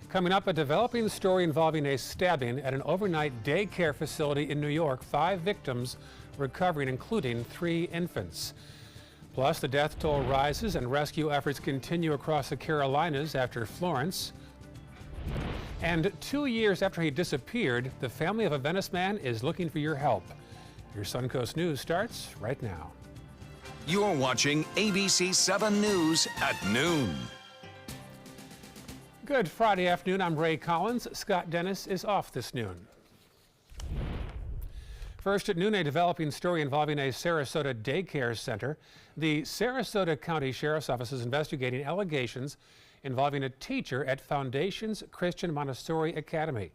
Coming up, a developing story involving a stabbing at an overnight daycare facility in New York. 5 victims recovering, including 3 infants. Plus, the death toll rises and rescue efforts continue across the Carolinas after Florence. And 2 years after he disappeared, the family of a Venice man is looking for your help. Your Suncoast News starts right now. You're watching ABC7 News at noon. Good Friday afternoon. I'm Ray Collins. Scott Dennis is off this noon. First at noon, a developing story involving a Sarasota daycare center. The Sarasota County Sheriff's Office is investigating allegations involving a teacher at Foundations Christian Montessori Academy.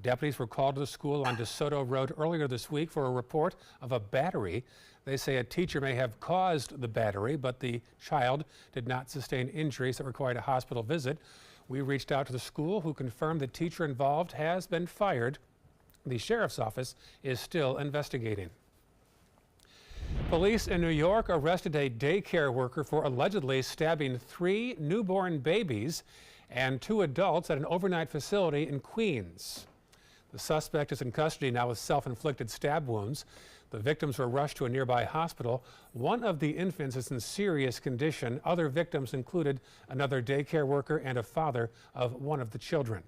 Deputies were called to the school on DeSoto Road earlier this week for a report of a battery. They say a teacher may have caused the battery, but the child did not sustain injuries that required a hospital visit. We reached out to the school, who confirmed the teacher involved has been fired. The sheriff's office is still investigating. Police in New York arrested a daycare worker for allegedly stabbing 3 newborn babies and 2 adults at an overnight facility in Queens. The suspect is in custody now with self-inflicted stab wounds. The victims were rushed to a nearby hospital. One of the infants is in serious condition. Other victims included another daycare worker and a father of one of the children.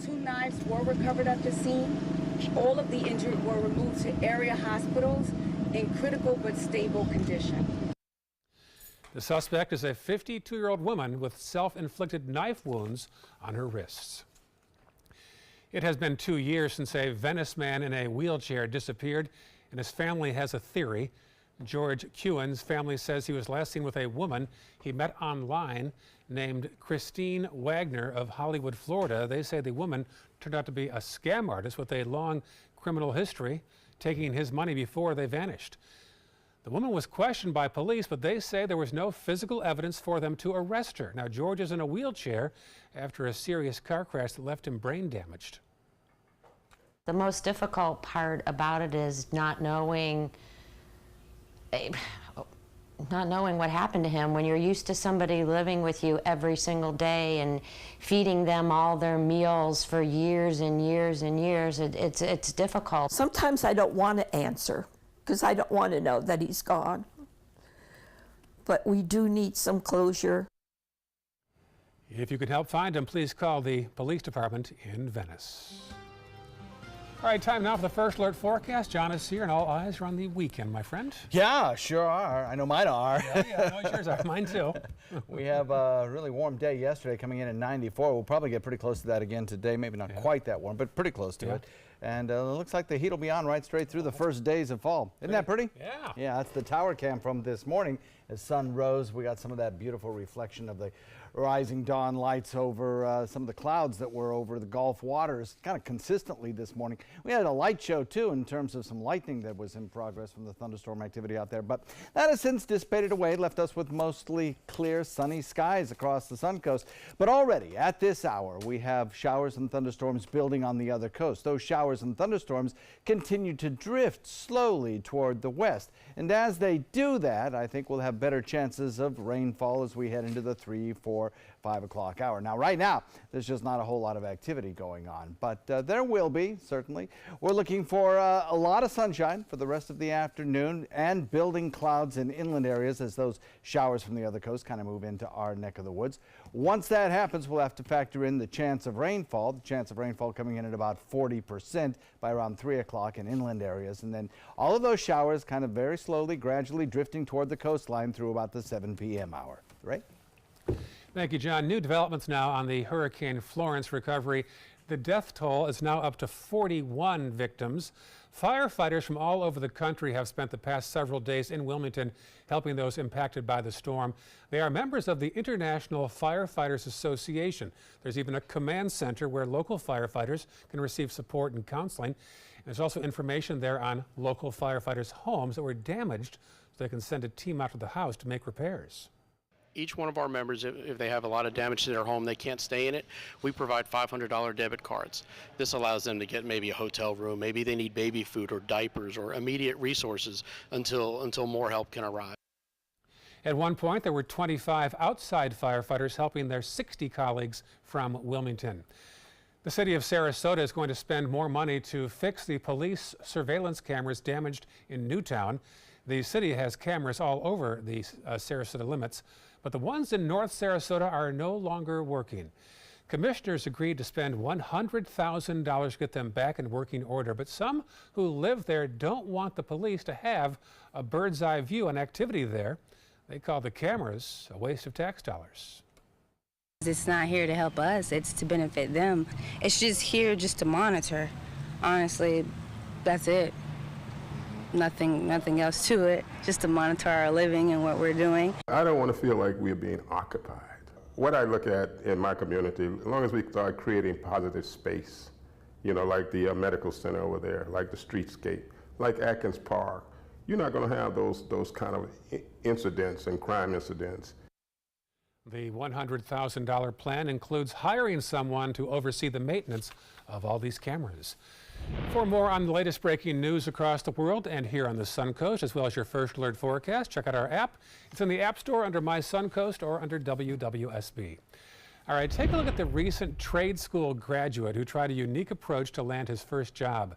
2 knives were recovered at the scene. All of the injured were removed to area hospitals in critical but stable condition. The suspect is a 52-year-old woman with self-inflicted knife wounds on her wrists. It has been 2 years since a Venice man in a wheelchair disappeared, and his family has a theory. George Kewen's family says he was last seen with a woman he met online named Christine Wagner of Hollywood, Florida. They say the woman turned out to be a scam artist with a long criminal history, taking his money before they vanished. The woman was questioned by police, but they say there was no physical evidence for them to arrest her. Now, George is in a wheelchair after a serious car crash that left him brain damaged. The most difficult part about it is not knowing what happened to him. When you're used to somebody living with you every single day and feeding them all their meals for years and years and years, it's difficult. Sometimes I don't want to answer because I don't want to know that he's gone. But we do need some closure. If you can help find him, please call the police department in Venice. All right, time now for the first alert forecast. John is here, and all eyes are on the weekend, my friend. Yeah, sure are. I know mine are. Yeah, no, yours are. Mine too. We have a really warm day yesterday, coming in at 94. We'll probably get pretty close to that again today. Maybe not quite that warm, but pretty close to it. And it looks like the heat will be on right straight through the first days of fall. Isn't that pretty? Yeah. Yeah, that's the tower cam from this morning. As sun rose, we got some of that beautiful reflection of the rising dawn lights over some of the clouds that were over the Gulf waters kind of consistently this morning. We had a light show too in terms of some lightning that was in progress from the thunderstorm activity out there, but that has since dissipated away, left us with mostly clear sunny skies across the Suncoast. But already at this hour we have showers and thunderstorms building on the other coast. Those showers and thunderstorms continue to drift slowly toward the west, and as they do that, I think we'll have better chances of rainfall as we head into the 3, 4, 5 o'clock hour. Now, right now, there's just not a whole lot of activity going on, but there will be, certainly. We're looking for a lot of sunshine for the rest of the afternoon and building clouds in inland areas as those showers from the other coast kind of move into our neck of the woods. Once that happens, we'll have to factor in the chance of rainfall. The chance of rainfall coming in at about 40% by around 3 o'clock in inland areas. And then all of those showers kind of very slowly, gradually drifting toward the coastline through about the 7 p.m. hour. Right? Thank you, John. New developments now on the Hurricane Florence recovery. The death toll is now up to 41 victims. Firefighters from all over the country have spent the past several days in Wilmington helping those impacted by the storm. They are members of the International Firefighters Association. There's even a command center where local firefighters can receive support and counseling. And there's also information there on local firefighters' homes that were damaged, so they can send a team out to the house to make repairs. Each one of our members, if they have a lot of damage to their home, they can't stay in it, we provide $500 debit cards. This allows them to get maybe a hotel room, maybe they need baby food or diapers or immediate resources until more help can arrive. At one point, there were 25 outside firefighters helping their 60 colleagues from Wilmington. The city of Sarasota is going to spend more money to fix the police surveillance cameras damaged in Newtown. The city has cameras all over the Sarasota limits, but the ones in North Sarasota are no longer working. Commissioners agreed to spend $100,000 to get them back in working order, but some who live there don't want the police to have a bird's eye view on activity there. They call the cameras a waste of tax dollars. It's not here to help us, it's to benefit them. It's just here just to monitor. Honestly, that's it. Nothing else to it, just to monitor our living and what we're doing. I don't want to feel like we're being occupied. What I look at in my community, as long as we start creating positive space, you know, like the medical center over there, like the streetscape, like Atkins Park, you're not going to have those kind of incidents and crime incidents. The $100,000 plan includes hiring someone to oversee the maintenance of all these cameras. For more on the latest breaking news across the world and here on the Suncoast, as well as your first alert forecast, check out our app. It's in the App Store under My Suncoast or under WWSB. All right, take a look at the recent trade school graduate who tried a unique approach to land his first job.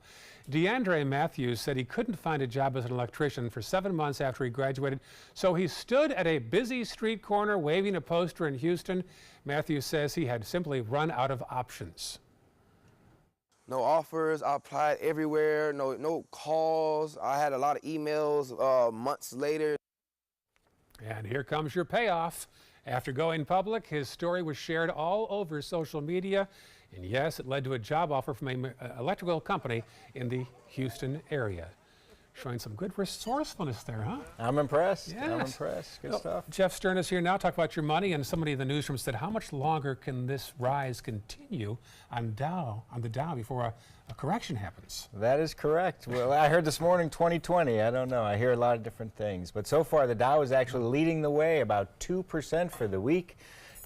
DeAndre Matthews said he couldn't find a job as an electrician for 7 months after he graduated, so he stood at a busy street corner waving a poster in Houston. Matthews says he had simply run out of options. No offers. I applied everywhere. No calls. I had a lot of emails months later. And here comes your payoff. After going public, his story was shared all over social media. And yes, it led to a job offer from an electrical company in the Houston area. Showing some good resourcefulness there, huh? I'm impressed. Yes. I'm impressed. Good stuff. Jeff Stern is here now. Talk about your money. And somebody in the newsroom said, how much longer can this rise continue on the Dow before a correction happens? That is correct. Well, I heard this morning 2020. I don't know. I hear a lot of different things. But so far, the Dow is actually leading the way, about 2% for the week.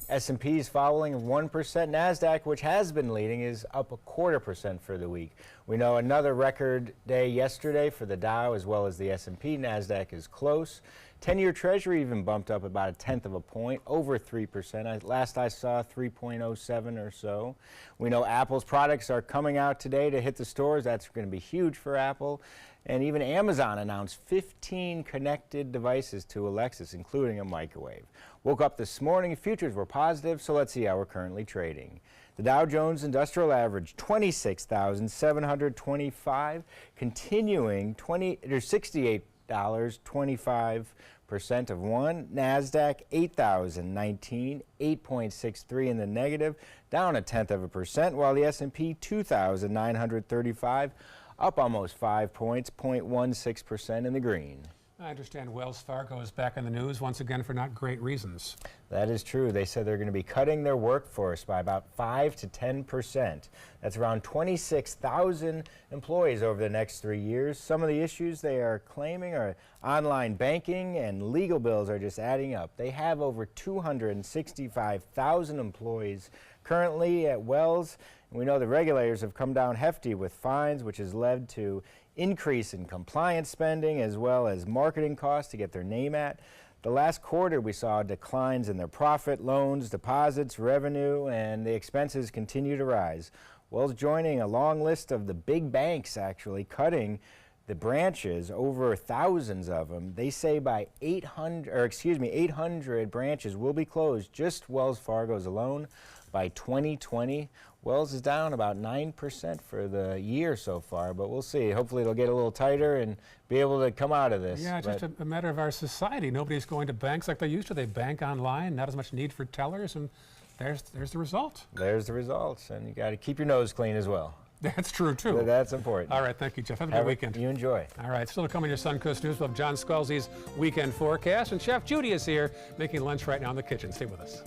S&P is following 1%. NASDAQ, which has been leading, is up 0.25% for the week. We know another record day yesterday for the Dow as well as the S&P. NASDAQ is close. 10-year Treasury even bumped up about 1/10 of a point, over 3%. Last I saw, 3.07 or so. We know Apple's products are coming out today to hit the stores. That's going to be huge for Apple. And even Amazon announced 15 connected devices to Alexis, including a microwave. Woke up this morning, futures were positive, so let's see how we're currently trading. The Dow Jones Industrial Average, 26,725, continuing $68.25% of one. NASDAQ, 8,019, 8.63 in the negative, down 0.1%, while the S&P, 2,935, up almost 5 points, 0.16% in the green. I understand Wells Fargo is back in the news once again for not great reasons. That is true. They said they're going to be cutting their workforce by about 5 to 10%. That's around 26,000 employees over the next 3 years. Some of the issues they are claiming are online banking and legal bills are just adding up. They have over 265,000 employees currently at Wells. And we know the regulators have come down hefty with fines, which has led to increase in compliance spending as well as marketing costs to get their name at. The last quarter we saw declines in their profit, loans, deposits, revenue, and the expenses continue to rise. Wells joining a long list of the big banks actually cutting the branches, over thousands of them. They say by 800 branches will be closed, just Wells Fargo's alone, by 2020. Wells is down about 9% for the year so far, but we'll see. Hopefully it'll get a little tighter and be able to come out of this. Yeah, it's just a matter of our society. Nobody's going to banks like they used to. They bank online, not as much need for tellers, and there's the result. There's the results, and you got to keep your nose clean as well. That's true, too. So that's important. All right, thank you, Jeff. Have a good weekend. You enjoy. All right, still to come on your Suncoast News, we'll have John Scalzi's weekend forecast, and Chef Judy is here making lunch right now in the kitchen. Stay with us.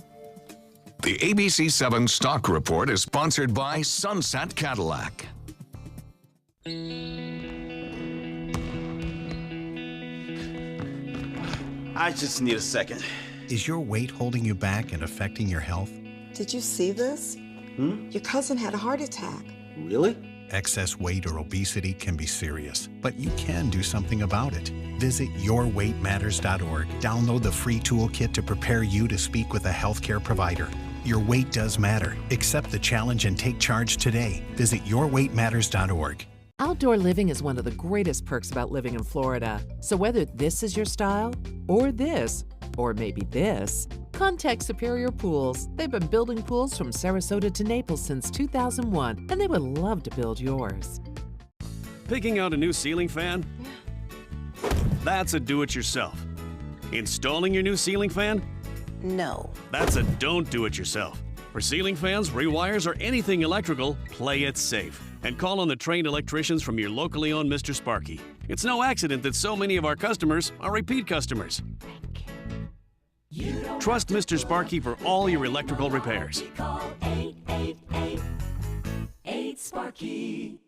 The ABC7 Stock Report is sponsored by Sunset Cadillac. I just need a second. Is your weight holding you back and affecting your health? Did you see this? Your cousin had a heart attack. Really? Excess weight or obesity can be serious, but you can do something about it. Visit yourweightmatters.org. Download the free toolkit to prepare you to speak with a healthcare provider. Your weight does matter. Accept the challenge and take charge today. Visit yourweightmatters.org. Outdoor living is one of the greatest perks about living in Florida. So whether this is your style, or this, or maybe this, contact Superior Pools. They've been building pools from Sarasota to Naples since 2001, and they would love to build yours. Picking out a new ceiling fan? That's a do-it-yourself. Installing your new ceiling fan? No. That's a don't do-it-yourself. For ceiling fans, rewires, or anything electrical, play it safe. And call on the trained electricians from your locally owned Mr. Sparky. It's no accident that so many of our customers are repeat customers. Trust Mr. Sparky for all your electrical repairs. Call 888-8-SPARKY.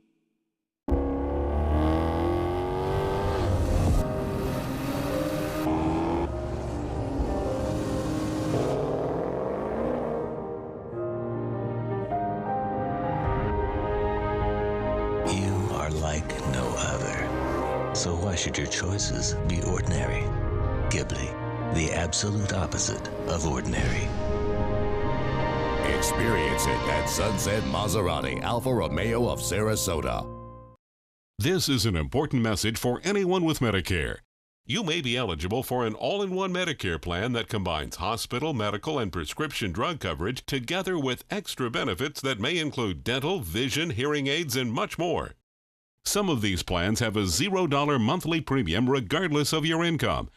You are like no other. So why should your choices be ordinary? Ghibli, the absolute opposite of ordinary. Experience it at Sunset Maserati Alfa Romeo of Sarasota. This is an important message for anyone with Medicare. You may be eligible for an all-in-one Medicare plan that combines hospital, medical, and prescription drug coverage together with extra benefits that may include dental, vision, hearing aids, and much more. Some of these plans have a $0 monthly premium regardless of your income.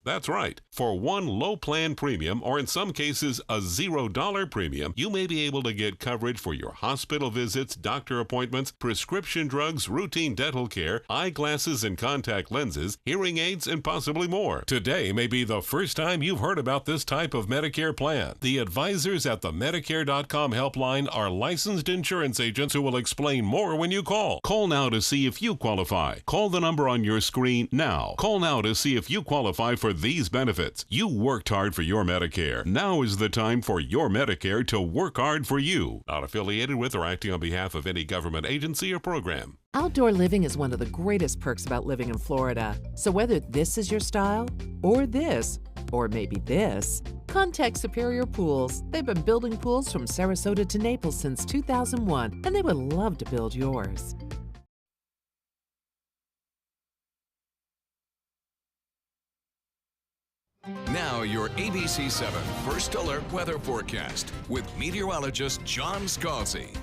That's right. For one low plan premium, or in some cases a $0 premium, you may be able to get coverage for your hospital visits, doctor appointments, prescription drugs, routine dental care, eyeglasses and contact lenses, hearing aids, and possibly more. Today may be the first time you've heard about this type of Medicare plan. The advisors at the Medicare.com helpline are licensed insurance agents who will explain more when you call. Call now to see if you qualify. Call the number on your screen now. Call now to see if you qualify for these benefits. You worked hard for your Medicare. Now is the time for your Medicare to work hard for you. Not affiliated with or acting on behalf of any government agency or program. Outdoor living is one of the greatest perks about living in Florida. So whether this is your style, or this, or maybe this, contact Superior Pools. They've been building pools from Sarasota to Naples since 2001, and they would love to build yours. Now your ABC7 First Alert Weather Forecast with meteorologist John Scalzi.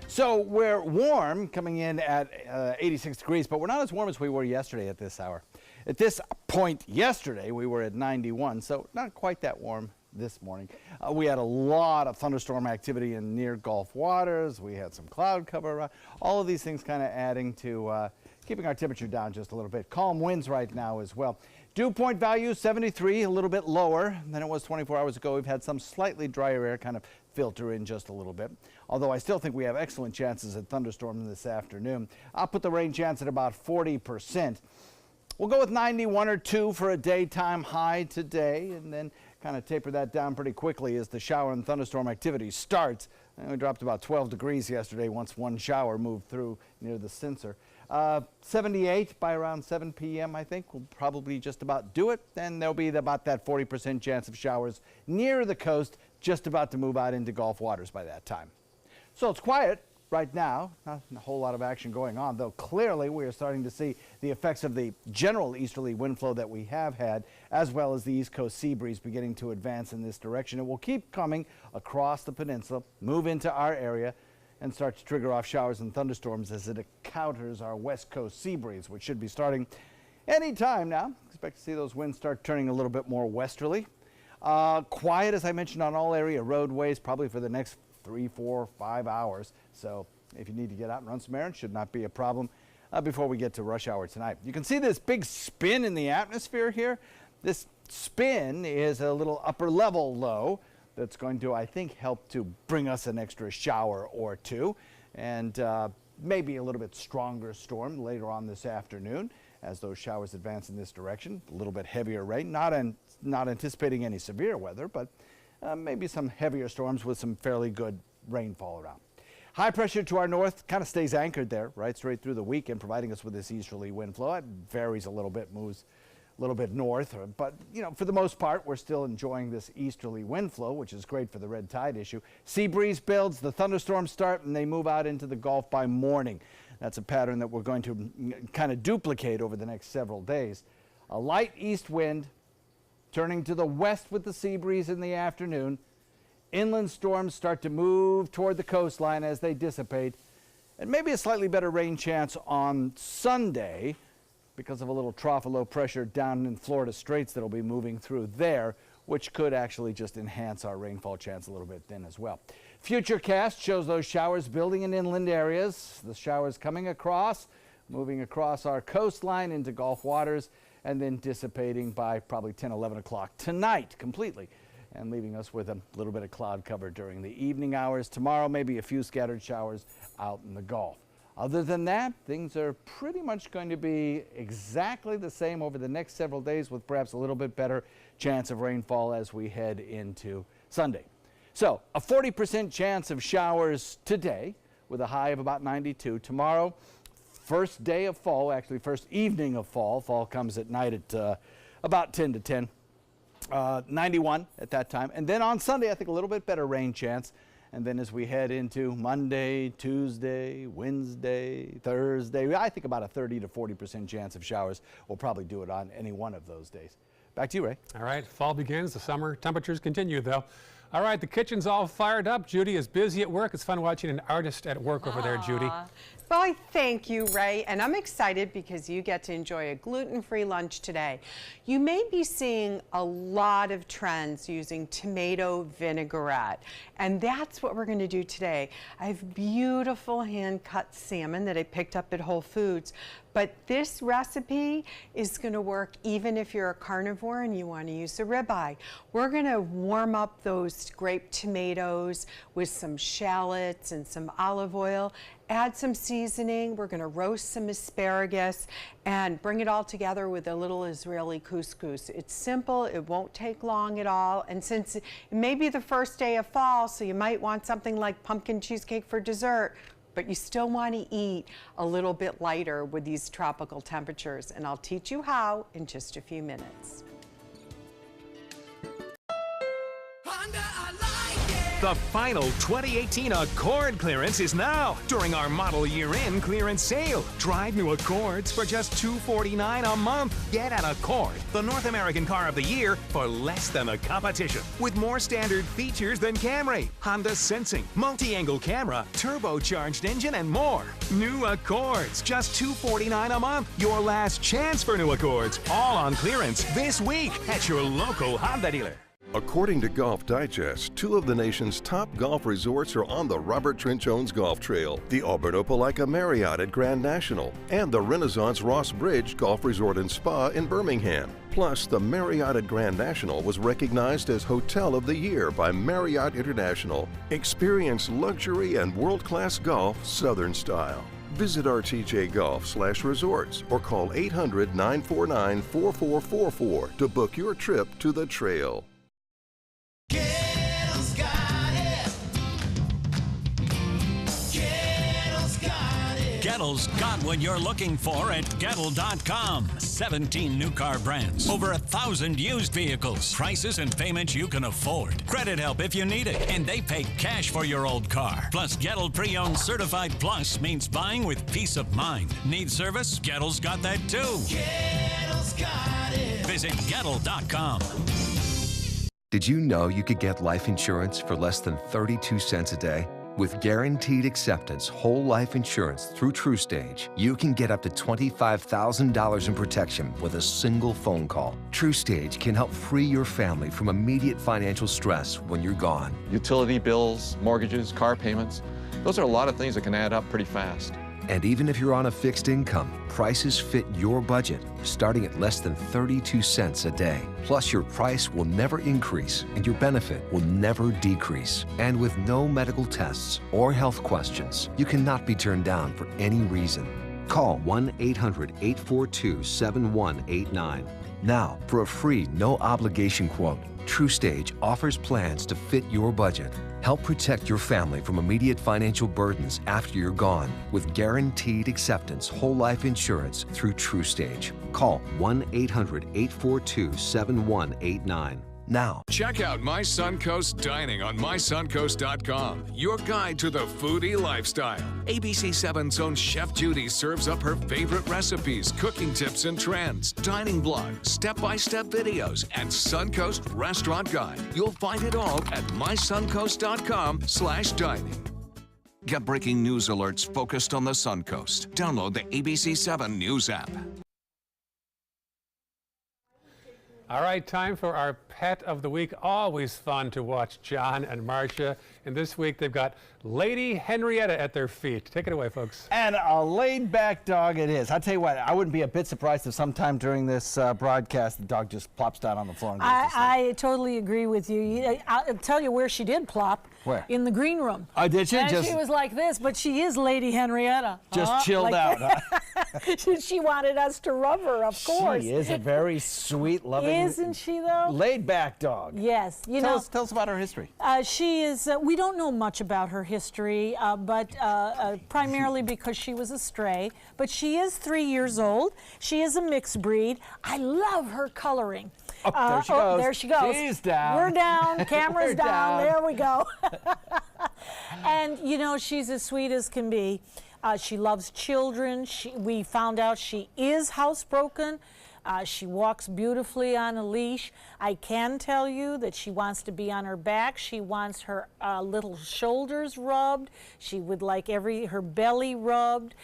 So we're warm, coming in at 86 degrees, but we're not as warm as we were yesterday at this hour. At this point yesterday, we were at 91, so not quite that warm this morning. We had a lot of thunderstorm activity in near Gulf waters. We had some cloud cover around. All of these things kind of adding to keeping our temperature down just a little bit. Calm winds right now as well. Dew point value 73, a little bit lower than it was 24 hours ago. We've had some slightly drier air kind of filter in just a little bit. Although I still think we have excellent chances at thunderstorms this afternoon. I'll put the rain chance at about 40%. We'll go with 91 or 2 for a daytime high today, and then kind of taper that down pretty quickly as the shower and thunderstorm activity starts. And we dropped about 12 degrees yesterday once one shower moved through near the sensor. 78 by around 7 p.m. I think will probably just about do it. Then there'll be about that 40% chance of showers near the coast, just about to move out into Gulf waters by that time. So it's quiet right now, not a whole lot of action going on, though clearly we are starting to see the effects of the general easterly wind flow that we have had, as well as the east coast sea breeze beginning to advance in this direction. It will keep coming across the peninsula, move into our area, and start to trigger off showers and thunderstorms as it counters our west coast sea breeze, which should be starting any time now. Expect to see those winds start turning a little bit more westerly. Quiet, as I mentioned, on all area roadways, probably for the next 3, 4, 5 hours. So if you need to get out and run some errands, should not be a problem before we get to rush hour tonight. You can see this big spin in the atmosphere here. This spin is a little upper level low that's going to, I think, help to bring us an extra shower or two, and maybe a little bit stronger storm later on this afternoon as those showers advance in this direction. A little bit heavier rain, not anticipating any severe weather, but maybe some heavier storms with some fairly good rainfall around. High pressure to our north kind of stays anchored there, right straight through the weekend, providing us with this easterly wind flow. It varies a little bit, moves a little bit north, but for the most part, we're still enjoying this easterly wind flow, which is great for the red tide issue. Sea breeze builds, the thunderstorms start, and they move out into the Gulf by morning. That's a pattern that we're going to kind of duplicate over the next several days. A light east wind turning to the west with the sea breeze in the afternoon. Inland storms start to move toward the coastline as they dissipate, and maybe a slightly better rain chance on Sunday because of a little trough of low pressure down in Florida Straits that'll be moving through there, which could actually just enhance our rainfall chance a little bit then as well. Futurecast shows those showers building in inland areas, the showers coming across, moving across our coastline into Gulf waters, and then dissipating by probably 10, 11 o'clock tonight completely, and leaving us with a little bit of cloud cover during the evening hours. Tomorrow, maybe a few scattered showers out in the Gulf. Other than that, things are pretty much going to be exactly the same over the next several days, with perhaps a little bit better chance of rainfall as we head into Sunday. So a 40% chance of showers today with a high of about 92. Tomorrow, first day of fall, actually first evening of fall. Fall comes at night at about 10 to 10. 91 at that time. And then on Sunday, I think a little bit better rain chance. And then as we head into Monday, Tuesday, Wednesday, Thursday, I think about a 30 to 40% chance of showers. We'll probably do it on any one of those days. Back to you, Ray. All right, fall begins. The summer temperatures continue, though. All right, the kitchen's all fired up. Judy is busy at work. It's fun watching an artist at work over there, Judy. Well, thank you, Ray, and I'm excited because you get to enjoy a gluten-free lunch today. You may be seeing a lot of trends using tomato vinaigrette, and that's what we're going to do today. I have beautiful hand-cut salmon that I picked up at Whole Foods, but this recipe is going to work even if you're a carnivore and you want to use a ribeye. We're going to warm up those grape tomatoes with some shallots and some olive oil, add some seasoning. We're going to roast some asparagus and bring it all together with a little Israeli couscous. It's simple, it won't take long at all, and since it may be the first day of fall, so you might want something like pumpkin cheesecake for dessert, but you still want to eat a little bit lighter with these tropical temperatures, and I'll teach you how in just a few minutes. The final 2018 Accord clearance is now during our model year-end clearance sale. Drive new Accords for just $249 a month. Get an Accord, the North American car of the year, for less than the competition. With more standard features than Camry, Honda Sensing, multi-angle camera, turbocharged engine, and more. New Accords, just $249 a month. Your last chance for new Accords. All on clearance this week at your local Honda dealer. According to Golf Digest, 2 of the nation's top golf resorts are on the Robert Trent Jones Golf Trail, the Auburn Opelika Marriott at Grand National, and the Renaissance Ross Bridge Golf Resort and Spa in Birmingham. Plus, the Marriott at Grand National was recognized as Hotel of the Year by Marriott International. Experience luxury and world-class golf Southern style. Visit rtjgolf/resorts or call 800-949-4444 to book your trip to the trail. Gettle's got what you're looking for at Gettle.com. 17 new car brands, over 1,000 used vehicles, prices and payments you can afford. Credit help if you need it, and they pay cash for your old car. Plus, Gettle Pre-Owned Certified Plus means buying with peace of mind. Need service? Gettle's got that too. Gettle's got it. Visit Gettle.com. Did you know you could get life insurance for less than 32 cents a day? With Guaranteed Acceptance whole life insurance through TrueStage, you can get up to $25,000 in protection with a single phone call. TrueStage can help free your family from immediate financial stress when you're gone. Utility bills, mortgages, car payments, those are a lot of things that can add up pretty fast. And even if you're on a fixed income, prices fit your budget, starting at less than 32 cents a day. Plus, your price will never increase and your benefit will never decrease. And with no medical tests or health questions, you cannot be turned down for any reason. Call 1-800-842-7189. Now, for a free, no-obligation quote, TrueStage offers plans to fit your budget, Help protect your family from immediate financial burdens after you're gone with guaranteed acceptance whole life insurance through TrueStage. Call 1-800-842-7189 now. Check out My Suncoast Dining on mysuncoast.com, your guide to the foodie lifestyle. ABC7's own Chef Judy serves up her favorite recipes, cooking tips and trends, dining blogs, step-by-step videos, and Suncoast Restaurant Guide. You'll find it all at mysuncoast.com/dining. Get breaking news alerts focused on the Suncoast. Download the ABC7 News app. All right, time for our pet of the week. Always fun to watch John and Marcia. And this week they've got Lady Henrietta at their feet. Take it away, folks. And a laid-back dog it is. I tell you what, I wouldn't be a bit surprised if sometime during this broadcast the dog just plops down on the floor and goes to sleep. I totally agree with you. I'll tell you where she did plop. Where? In the green room. Oh, did she? And she was like this, but she is Lady Henrietta. Just chilled like out, huh? She wanted us to rub her, of course. She is a very sweet, loving, isn't she, though? laid-back dog. Yes. Tell us about her history. She is, we don't know much about her history, but primarily because she was a stray. But she is 3 years old. She is a mixed breed. I love her coloring. Oh, there she goes. There she goes. She's down. We're down. Camera's We're down. down. There we go. And, you know, she's as sweet as can be. She loves children. We found out she is housebroken. She walks beautifully on a leash. I can tell you that she wants to be on her back. She wants her little shoulders rubbed. She would like her belly rubbed.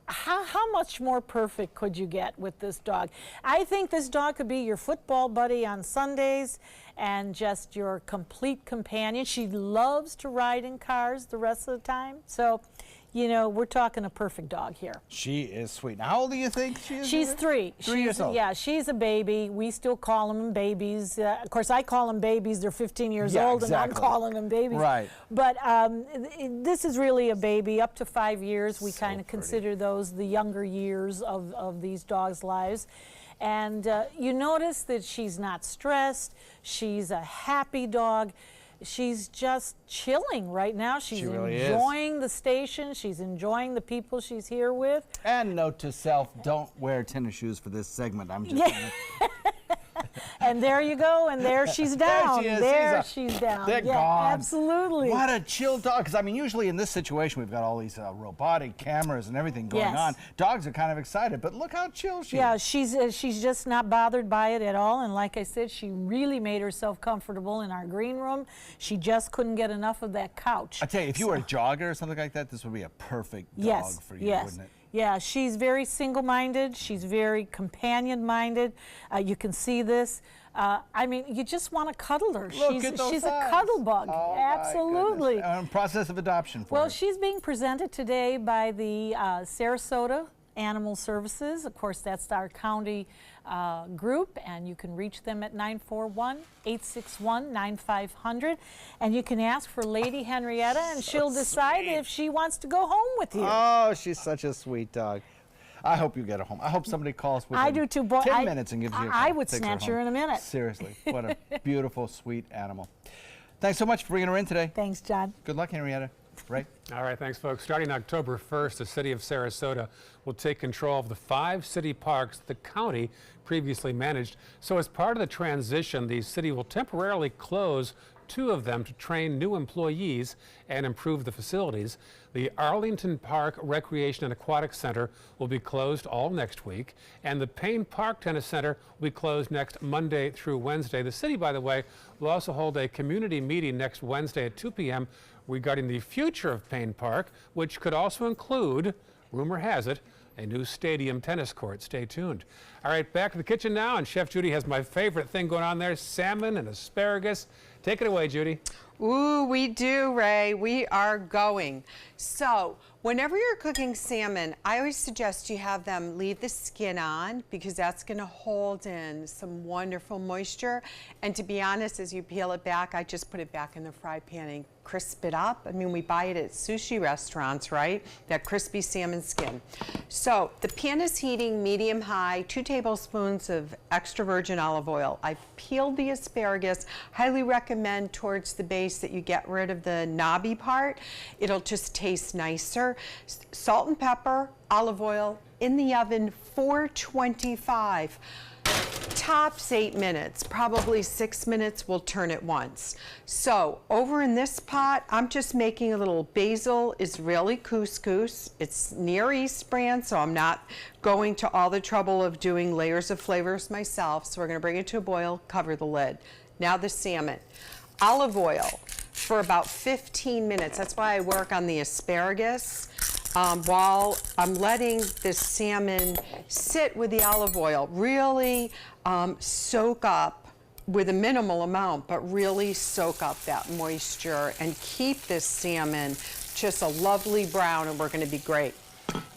How much more perfect could you get with this dog? I think this dog could be your football buddy on Sundays and just your complete companion. She loves to ride in cars the rest of the time. So, you know, we're talking a perfect dog here. She is sweet. Now, how old do you think she is? She's 3. 3 years old. Yeah, she's a baby. We still call them babies. Of course, I call them babies. They're 15 years old, exactly. and I'm calling them babies. Right. But this is really a baby up to 5 years. We kind of consider those the younger years of these dogs' lives. And you notice that she's not stressed. She's a happy dog. She's just chilling right now. She's really enjoying the station. She's enjoying the people she's here with. And note to self, don't wear tennis shoes for this segment. I'm just And there you go, and there she's down. There she is. She's down. They're yeah, gone. Absolutely. What a chill dog. Because, I mean, usually in this situation, we've got all these robotic cameras and everything going on. Dogs are kind of excited, but look how chill she is. She's just not bothered by it at all. And like I said, she really made herself comfortable in our green room. She just couldn't get enough of that couch. I tell you, if you were a jogger or something like that, this would be a perfect dog for you, wouldn't it? Yeah, she's very single-minded. She's very companion-minded. You can see this. I mean, you just want to cuddle her. She's a cuddle bug. Oh, absolutely. Process of adoption for her. Well, she's being presented today by the Sarasota Animal Services. Of course, that's our county group, and you can reach them at 941-861-9500. And you can ask for Lady Henrietta, and she'll decide if she wants to go home with you. Oh, she's such a sweet dog. I hope you get her home. I hope somebody calls within 10 minutes and gives you a call. I would snatch her in a minute. Seriously, what a beautiful, sweet animal. Thanks so much for bringing her in today. Thanks, John. Good luck, Henrietta. Ray? All right, thanks, folks. Starting October 1st, the city of Sarasota will take control of the 5 city parks the county previously managed. So as part of the transition, the city will temporarily close 2 of them to train new employees and improve the facilities. The Arlington Park Recreation and Aquatic Center will be closed all next week, and the Payne Park Tennis Center will be closed next Monday through Wednesday. The city, by the way, will also hold a community meeting next Wednesday at 2 p.m. regarding the future of Payne Park, which could also include, rumor has it, a new stadium tennis court. Stay tuned. All right, back to the kitchen now, and Chef Judy has my favorite thing going on there, salmon and asparagus. Take it away, Judy. Ooh, we do, Ray. We are going. So Whenever you're cooking salmon, I always suggest you have them leave the skin on because that's going to hold in some wonderful moisture. And to be honest, as you peel it back, I just put it back in the fry pan and crisp it up. I mean, we buy it at sushi restaurants, right? That crispy salmon skin. So the pan is heating medium high, 2 tablespoons of extra virgin olive oil. I peeled the asparagus. Highly recommend towards the base that you get rid of the knobby part. It'll just taste nicer. Salt and pepper, olive oil, in the oven, 425. Tops 8 minutes, probably 6 minutes. We'll turn it once. So over in this pot, I'm just making a little basil Israeli couscous. It's Near East brand, so I'm not going to all the trouble of doing layers of flavors myself. So we're going to bring it to a boil, cover the lid. Now the salmon. Olive oil for about 15 minutes. That's why I work on the asparagus. While I'm letting the salmon sit with the olive oil, really soak up with a minimal amount, but really soak up that moisture and keep this salmon just a lovely brown, and we're going to be great.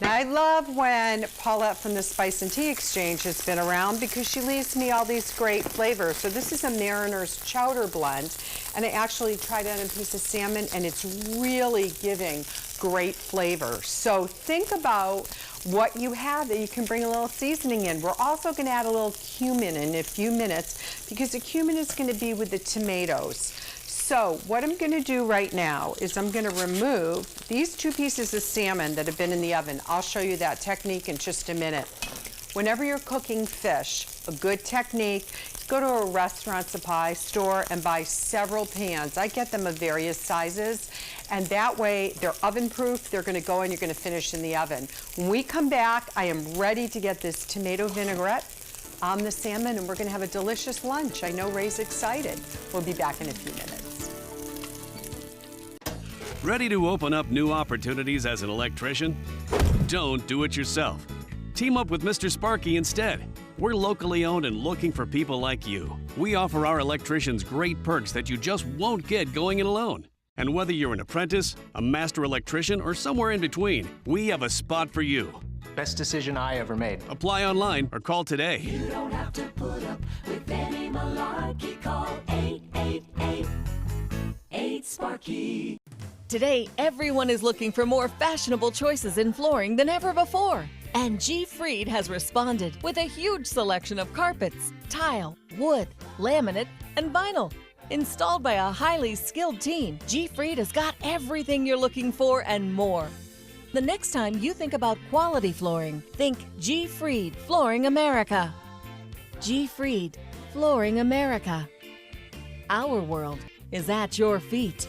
Now, I love when Paulette from the Spice and Tea Exchange has been around because she leaves me all these great flavors. So this is a Mariner's Chowder blend, and I actually tried it on a piece of salmon, and it's really giving great flavor. So think about what you have that you can bring a little seasoning in. We're also going to add a little cumin in a few minutes because the cumin is going to be with the tomatoes. So what I'm going to do right now is I'm going to remove these 2 pieces of salmon that have been in the oven. I'll show you that technique in just a minute. Whenever you're cooking fish, a good technique, go to a restaurant supply store and buy several pans. I get them of various sizes, and that way they're oven proof. They're going to go and you're going to finish in the oven. When we come back, I am ready to get this tomato vinaigrette on the salmon, and we're going to have a delicious lunch. I know Ray's excited. We'll be back in a few minutes. Ready to open up new opportunities as an electrician? Don't do it yourself. Team up with Mr. Sparky instead. We're locally owned and looking for people like you. We offer our electricians great perks that you just won't get going it alone. And whether you're an apprentice, a master electrician, or somewhere in between, we have a spot for you. Best decision I ever made. Apply online or call today. You don't have to put up with any malarkey. Call 888-8-SPARKY. Today, everyone is looking for more fashionable choices in flooring than ever before. And G. Fried has responded with a huge selection of carpets, tile, wood, laminate, and vinyl. Installed by a highly skilled team, G. Fried has got everything you're looking for and more. The next time you think about quality flooring, think G. Fried Flooring America. G. Fried Flooring America. Our world is at your feet.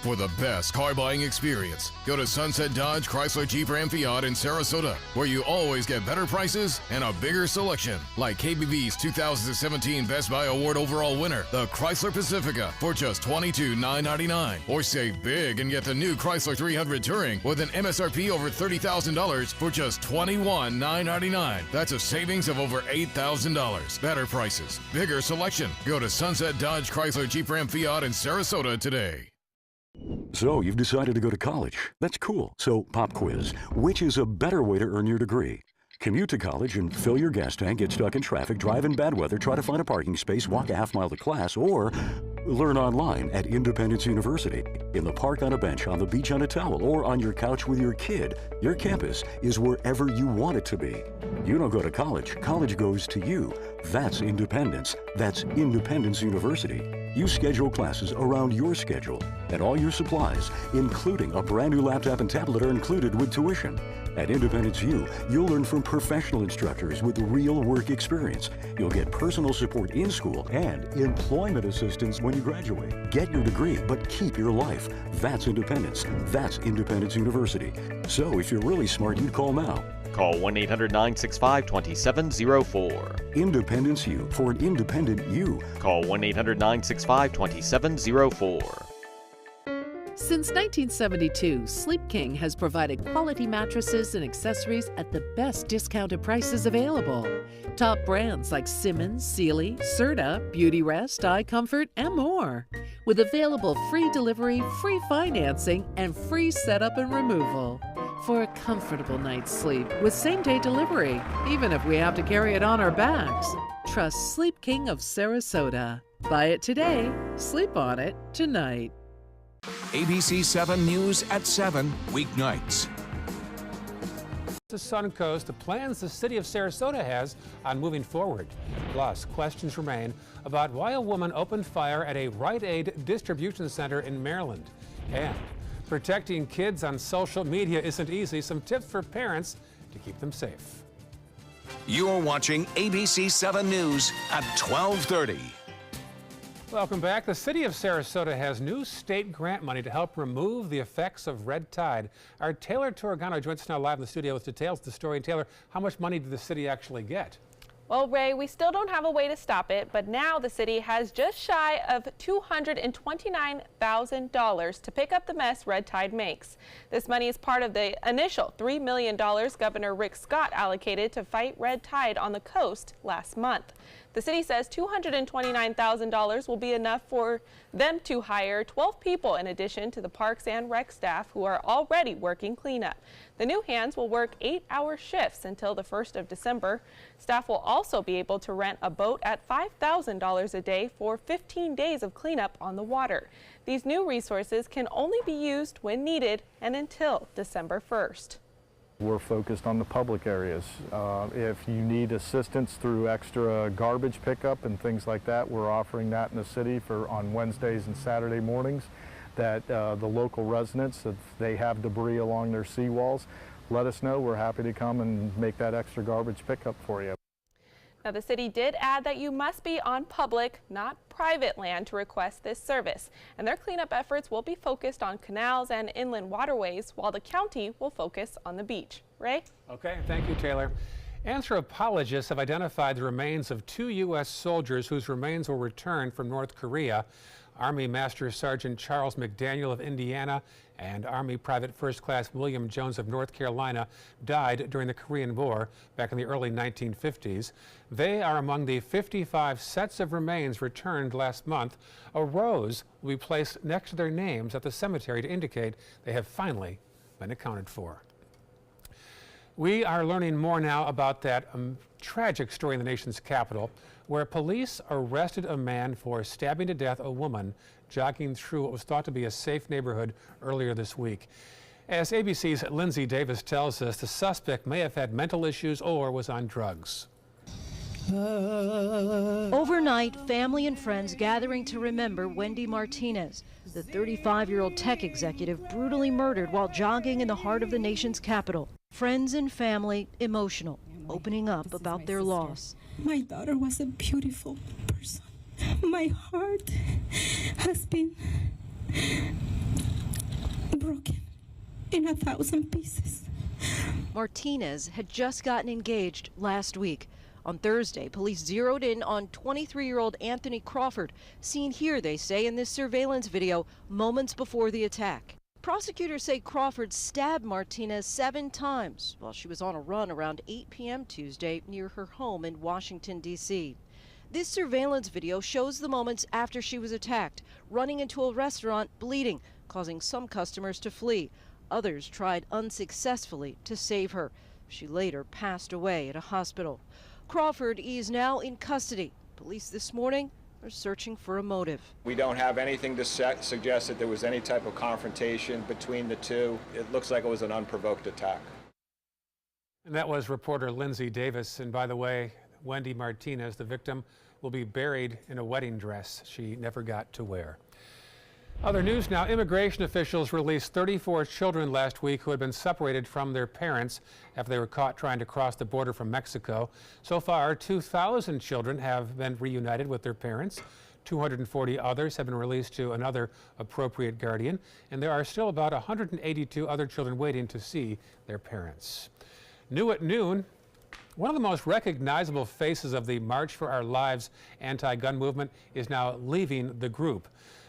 For the best car buying experience, go to Sunset Dodge Chrysler Jeep Ram Fiat in Sarasota, where you always get better prices and a bigger selection, like KBB's 2017 Best Buy Award overall winner, the Chrysler Pacifica, for just $22,999. Or save big and get the new Chrysler 300 Touring with an MSRP over $30,000 for just $21,999. That's a savings of over $8,000. Better prices, bigger selection. Go to Sunset Dodge Chrysler Jeep Ram Fiat in Sarasota today. So you've decided to go to college. That's cool. So pop quiz. Which is a better way to earn your degree? Commute to college and fill your gas tank, get stuck in traffic, drive in bad weather, try to find a parking space, walk a half mile to class, or learn online at Independence University. In the park on a bench, on the beach on a towel, or on your couch with your kid, your campus is wherever you want it to be. You don't go to college. College goes to you. That's independence. That's Independence University. You schedule classes around your schedule, and all your supplies, including a brand new laptop and tablet, are included with tuition. At Independence U, you'll learn from professional instructors with real work experience. You'll get personal support in school and employment assistance when you graduate. Get your degree, but keep your life. That's independence. That's Independence University. So if you're really smart, you'd call now. Call 1-800-965-2704. Independence U, for an independent you. Call 1-800-965-2704. Since 1972, Sleep King has provided quality mattresses and accessories at the best discounted prices available. Top brands like Simmons, Sealy, Serta, Beautyrest, iComfort, and more. With available free delivery, free financing, and free setup and removal. For a comfortable night's sleep with same-day delivery, even if we have to carry it on our backs. Trust Sleep King of Sarasota. Buy it today, sleep on it tonight. ABC7 News at 7, weeknights. The Suncoast, the plans the city of Sarasota has on moving forward. Plus, questions remain about why a woman opened fire at a Rite Aid distribution center in Maryland. And protecting kids on social media isn't easy. Some tips for parents to keep them safe. You're watching ABC7 News at 12:30. Welcome back. The city of Sarasota has new state grant money to help remove the effects of red tide. Our Taylor Torregano joins us now live in the studio with details of the story. And Taylor, how much money did the city actually get? Well, Ray, we still don't have a way to stop it, but now the city has just shy of $229,000 to pick up the mess red tide makes. This money is part of the initial $3 million Governor Rick Scott allocated to fight red tide on the coast last month. The city says $229,000 will be enough for them to hire 12 people in addition to the Parks and Rec staff who are already working cleanup. The new hands will work 8-hour shifts until the 1st of December. Staff will also be able to rent a boat at $5,000 a day for 15 days of cleanup on the water. These new resources can only be used when needed and until December 1st. We're focused on the public areas. If you need assistance through extra garbage pickup and things like that, we're offering that in the city on Wednesdays and Saturday mornings. That the local residents, if they have debris along their seawalls, let us know. We're happy to come and make that extra garbage pickup for you. Now, the city did add that you must be on public, not private land to request this service. And their cleanup efforts will be focused on canals and inland waterways, while the county will focus on the beach. Ray? Okay, thank you, Taylor. Anthropologists have identified the remains of 2 U.S. soldiers whose remains were returned from North Korea. Army Master Sergeant Charles McDaniel of Indiana and Army Private First Class William Jones of North Carolina died during the Korean War back in the early 1950s. They are among the 55 sets of remains returned last month. A rose will be placed next to their names at the cemetery to indicate they have finally been accounted for. We are learning more now about that tragic story in the nation's capital, where police arrested a man for stabbing to death a woman jogging through what was thought to be a safe neighborhood earlier this week. As ABC's Lindsay Davis tells us, the suspect may have had mental issues or was on drugs. Overnight, family and friends gathering to remember Wendy Martinez, the 35-year-old tech executive brutally murdered while jogging in the heart of the nation's capital. Friends and family emotional, opening up about their loss. My daughter was a beautiful person. My heart has been broken in 1,000 pieces. Martinez had just gotten engaged last week. On Thursday, police zeroed in on 23-year-old Anthony Crawford, seen here, they say, in this surveillance video moments before the attack. Prosecutors say Crawford stabbed Martinez 7 times while she was on a run around 8 p.m. Tuesday near her home in Washington, D.C. This surveillance video shows the moments after she was attacked, running into a restaurant bleeding, causing some customers to flee. Others tried unsuccessfully to save her. She later passed away at a hospital. Crawford is now in custody. Police this morning are searching for a motive. We don't have anything to suggest that there was any type of confrontation between the two. It looks like it was an unprovoked attack. And that was reporter Lindsay Davis. And by the way, Wendy Martinez, the victim, will be buried in a wedding dress she never got to wear. Other news now, immigration officials released 34 children last week who had been separated from their parents after they were caught trying to cross the border from Mexico. So far, 2,000 children have been reunited with their parents. 240 others have been released to another appropriate guardian, and there are still about 182 other children waiting to see their parents. New at noon, one of the most recognizable faces of the March for Our Lives anti-gun movement is now leaving the group.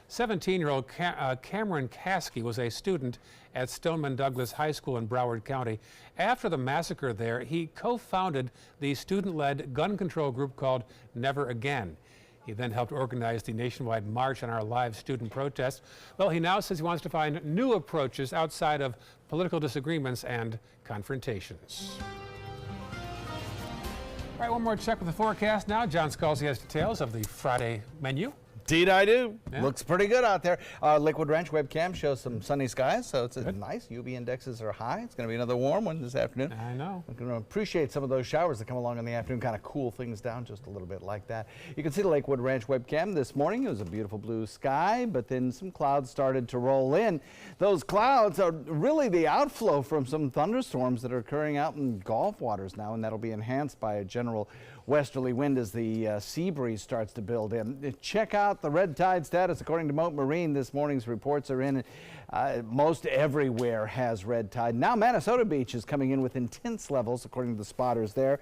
17-year-old Cameron Caskey was a student at Stoneman Douglas High School in Broward County. After the massacre there, he co-founded the student-led gun control group called Never Again. He then helped organize the nationwide March on Our Lives student protest. Well, he now says he wants to find new approaches outside of political disagreements and confrontations. All right, one more check with the forecast now. John Scalzi has details of the Friday menu. Indeed I do. Yeah. Looks pretty good out there. Liquid Ranch webcam shows some sunny skies, so it's nice. UV indexes are high. It's going to be another warm one this afternoon. I know. I'm going to appreciate some of those showers that come along in the afternoon, kind of cool things down just a little bit like that. You can see the Lakewood Ranch webcam this morning. It was a beautiful blue sky, but then some clouds started to roll in. Those clouds are really the outflow from some thunderstorms that are occurring out in Gulf waters now, and that'll be enhanced by a general westerly wind as the sea breeze starts to build in. Check out the red tide status. According to Moat Marine, this morning's reports are in. Most everywhere has red tide. Now Manasota Beach is coming in with intense levels, according to the spotters there.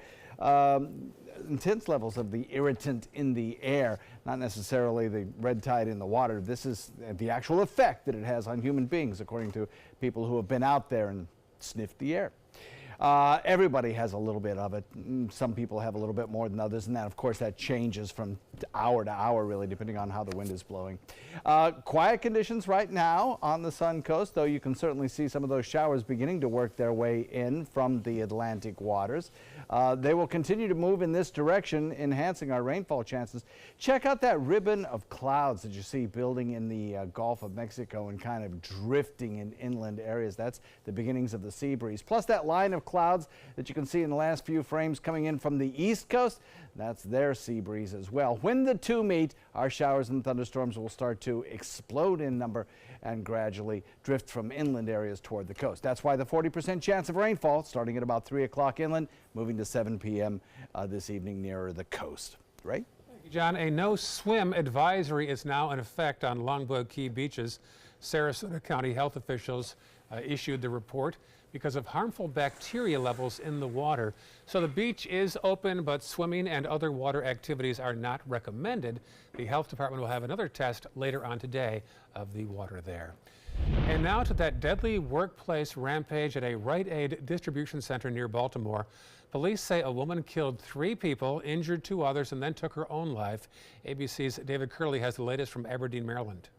Intense levels of the irritant in the air, not necessarily the red tide in the water. This is the actual effect that it has on human beings, according to people who have been out there and sniffed the air. Everybody has a little bit of it. Some people have a little bit more than others, and that, of course, that changes from hour to hour, really, depending on how the wind is blowing. Quiet conditions right now on the Sun Coast, though you can certainly see some of those showers beginning to work their way in from the Atlantic waters. They will continue to move in this direction, enhancing our rainfall chances. Check out that ribbon of clouds that you see building in the Gulf of Mexico and kind of drifting in inland areas. That's the beginnings of the sea breeze. Plus that line of clouds that you can see in the last few frames coming in from the east coast, that's their sea breeze as well. When the two meet, our showers and thunderstorms will start to explode in number and gradually drift from inland areas toward the coast. That's why the 40% chance of rainfall starting at about 3 o'clock inland, moving to 7 p.m. This evening nearer the coast. Right? Thank you, John. A no swim advisory is now in effect on Longboat Key beaches. Sarasota County health officials issued the report because of harmful bacteria levels in the water. So the beach is open, but swimming and other water activities are not recommended. The health department will have another test later on today of the water there. And now to that deadly workplace rampage at a Rite Aid distribution center near Baltimore. Police say a woman killed 3 people, injured 2 others, and then took her own life. ABC's David Curley has the latest from Aberdeen, Maryland.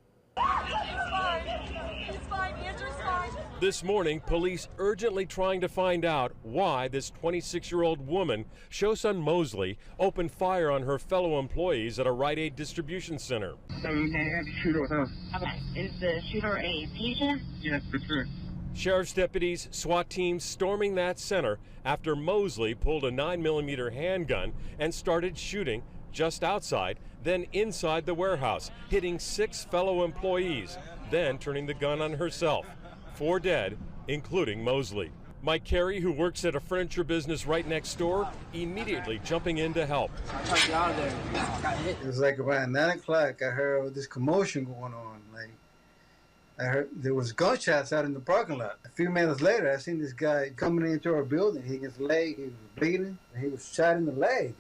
This morning, police urgently trying to find out why this 26-year-old woman, Shosun Mosley, opened fire on her fellow employees at a Rite Aid distribution center. So they had to shoot with us. Okay. Is the shooter a patient? Yes, for sure. Sheriff's deputies, SWAT teams storming that center after Mosley pulled a 9mm handgun and started shooting just outside, then inside the warehouse, hitting 6 fellow employees, then turning the gun on herself. 4 dead, including Mosley. Mike Carey, who works at a furniture business right next door, immediately jumping in to help. It was like around 9 o'clock, I heard this commotion going on. Like, I heard there was gunshots out in the parking lot. A few minutes later, I seen this guy coming into our building. His leg, he was bleeding, and he was shot in the leg.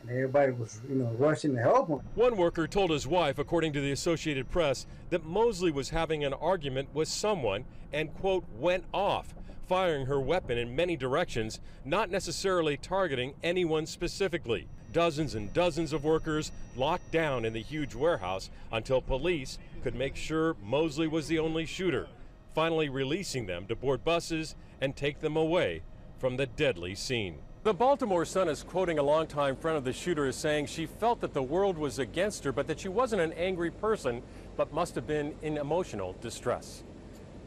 And everybody was, rushing to help him. One worker told his wife, according to the Associated Press, that Mosley was having an argument with someone and, quote, went off, firing her weapon in many directions, not necessarily targeting anyone specifically. Dozens and dozens of workers locked down in the huge warehouse until police could make sure Mosley was the only shooter, finally releasing them to board buses and take them away from the deadly scene. The Baltimore Sun is quoting a longtime friend of the shooter as saying she felt that the world was against her, but that she wasn't an angry person, but must have been in emotional distress.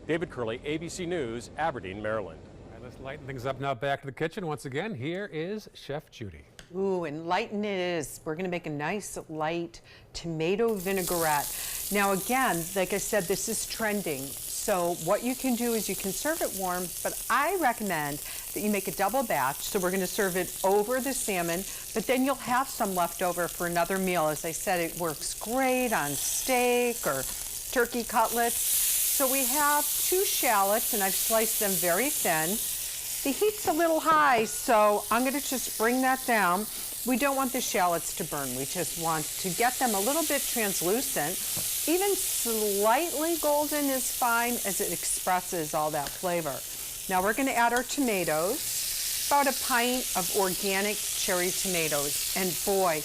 David Curley, ABC News, Aberdeen, Maryland. All right, let's lighten things up now. Back to the kitchen once again. Here is Chef Judy. Ooh, and lighten it is. We're gonna make a nice light tomato vinaigrette. Now again, like I said, this is trending. So what you can do is you can serve it warm, but I recommend that you make a double batch. So we're gonna serve it over the salmon, but then you'll have some left over for another meal. As I said, it works great on steak or turkey cutlets. So we have 2 shallots, and I've sliced them very thin. The heat's a little high, so I'm gonna just bring that down. We don't want the shallots to burn. We just want to get them a little bit translucent. Even slightly golden is fine as it expresses all that flavor. Now we're going to add our tomatoes, about a pint of organic cherry tomatoes. And boy,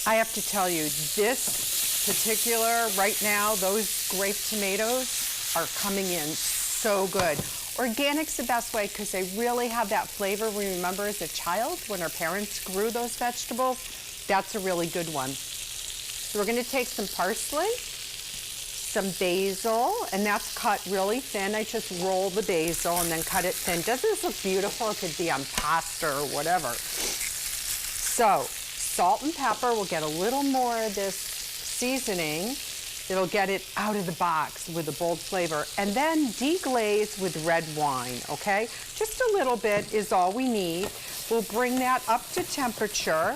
I have to tell you, this particular, right now, those grape tomatoes are coming in so good. Organic's the best way because they really have that flavor we remember as a child when our parents grew those vegetables. That's a really good one. So we're going to take some parsley, some basil, and that's cut really thin. I just roll the basil and then cut it thin. Doesn't this look beautiful? It could be on pasta or whatever. So salt and pepper. We'll get a little more of this seasoning. It'll get it out of the box with a bold flavor. And then deglaze with red wine, okay? Just a little bit is all we need. We'll bring that up to temperature.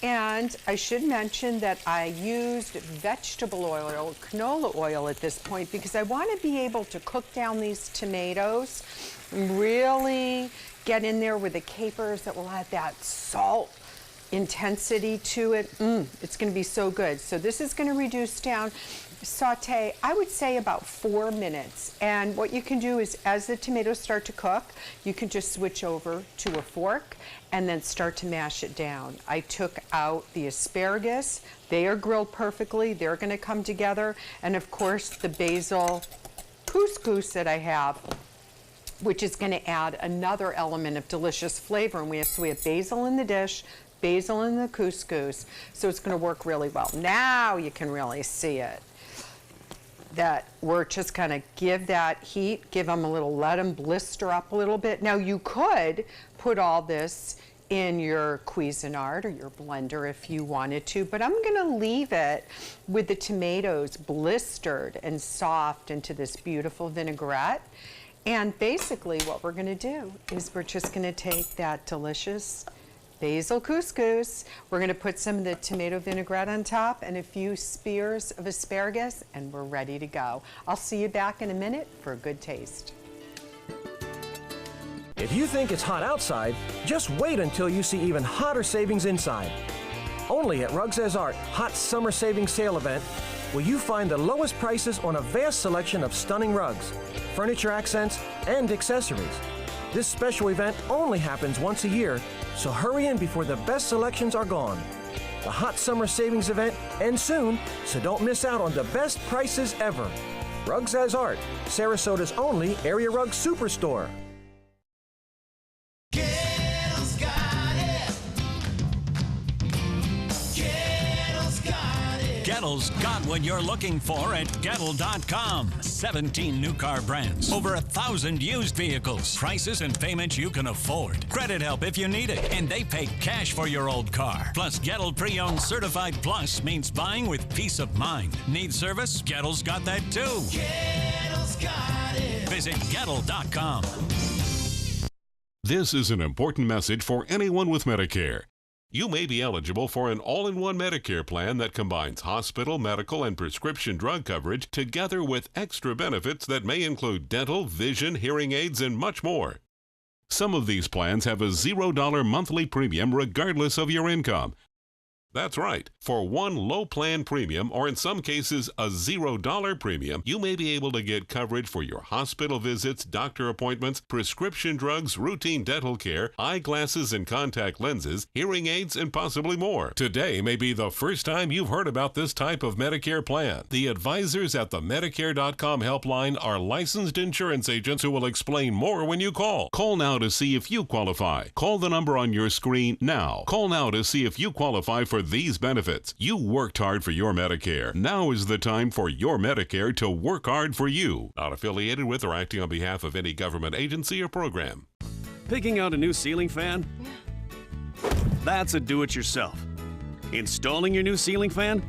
And I should mention that I used vegetable oil, canola oil at this point because I want to be able to cook down these tomatoes and really get in there with the capers that will add that salt intensity to it. It's going to be so good. So this is going to reduce down, saute, I would say about 4 minutes. And what you can do is as the tomatoes start to cook, you can just switch over to a fork and then start to mash it down. I took out the asparagus. They are grilled perfectly. They're going to come together. And of course the basil couscous that I have, which is going to add another element of delicious flavor. And so we have basil in the dish, basil in the couscous, so it's going to work really well. Now you can really see it. That we're just going to give that heat, give them a little, let them blister up a little bit. Now you could put all this in your Cuisinart or your blender if you wanted to, but I'm going to leave it with the tomatoes blistered and soft into this beautiful vinaigrette. And basically what we're going to do is we're just going to take that delicious basil couscous. We're going to put some of the tomato vinaigrette on top and a few spears of asparagus, and we're ready to go. I'll see you back in a minute for a good taste. If you think it's hot outside, just wait until you see even hotter savings inside. Only at Rugs As Art Hot Summer Savings Sale event will you find the lowest prices on a vast selection of stunning rugs, furniture accents, and accessories. This special event only happens once a year, so hurry in before the best selections are gone. The Hot Summer Savings event ends soon, so don't miss out on the best prices ever. Rugs As Art, Sarasota's only area rug superstore. Gettle's got what you're looking for at Gettle.com. 17 new car brands, over 1,000 used vehicles, prices and payments you can afford. Credit help if you need it, and they pay cash for your old car. Plus, Gettle Pre-Owned Certified Plus means buying with peace of mind. Need service? Gettle's got that too. Gettle's got it. Visit Gettle.com. This is an important message for anyone with Medicare. You may be eligible for an all-in-one Medicare plan that combines hospital, medical, and prescription drug coverage together with extra benefits that may include dental, vision, hearing aids, and much more. Some of these plans have a $0 monthly premium regardless of your income. That's right. For one low plan premium, or in some cases a $0 premium, you may be able to get coverage for your hospital visits, doctor appointments, prescription drugs, routine dental care, eyeglasses and contact lenses, hearing aids, and possibly more. Today may be the first time you've heard about this type of Medicare plan. The advisors at the Medicare.com helpline are licensed insurance agents who will explain more when you call. Call now to see if you qualify. Call the number on your screen now. Call now to see if you qualify for these benefits. You worked hard for your Medicare. Now is the time for your Medicare to work hard for you. Not affiliated with or acting on behalf of any government agency or program. Picking out a new ceiling fan? That's a do-it-yourself. Installing your new ceiling fan?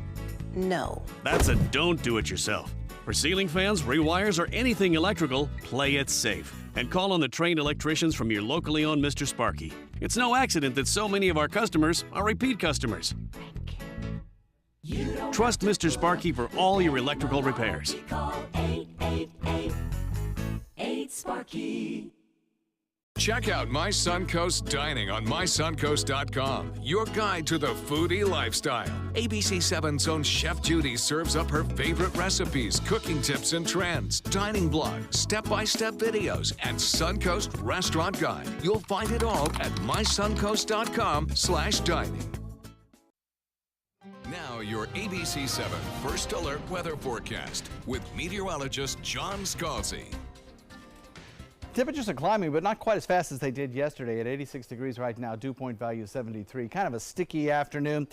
No. That's a don't do-it-yourself. For ceiling fans, rewires, or anything electrical, play it safe. And call on the trained electricians from your locally owned Mr. Sparky. It's no accident that so many of our customers are repeat customers. Trust Mr. Sparky for all your electrical repairs. Call 888-8-SPARKY. Check out My Suncoast Dining on mysuncoast.com, your guide to the foodie lifestyle. ABC7's own Chef Judy serves up her favorite recipes, cooking tips and trends, dining blogs, step-by-step videos, and Suncoast Restaurant Guide. You'll find it all at mysuncoast.com/dining. Now your ABC7 First Alert weather forecast with meteorologist John Scalzi. Temperatures are climbing, but not quite as fast as they did yesterday. At 86 degrees right now, dew point value 73. Kind of a sticky afternoon.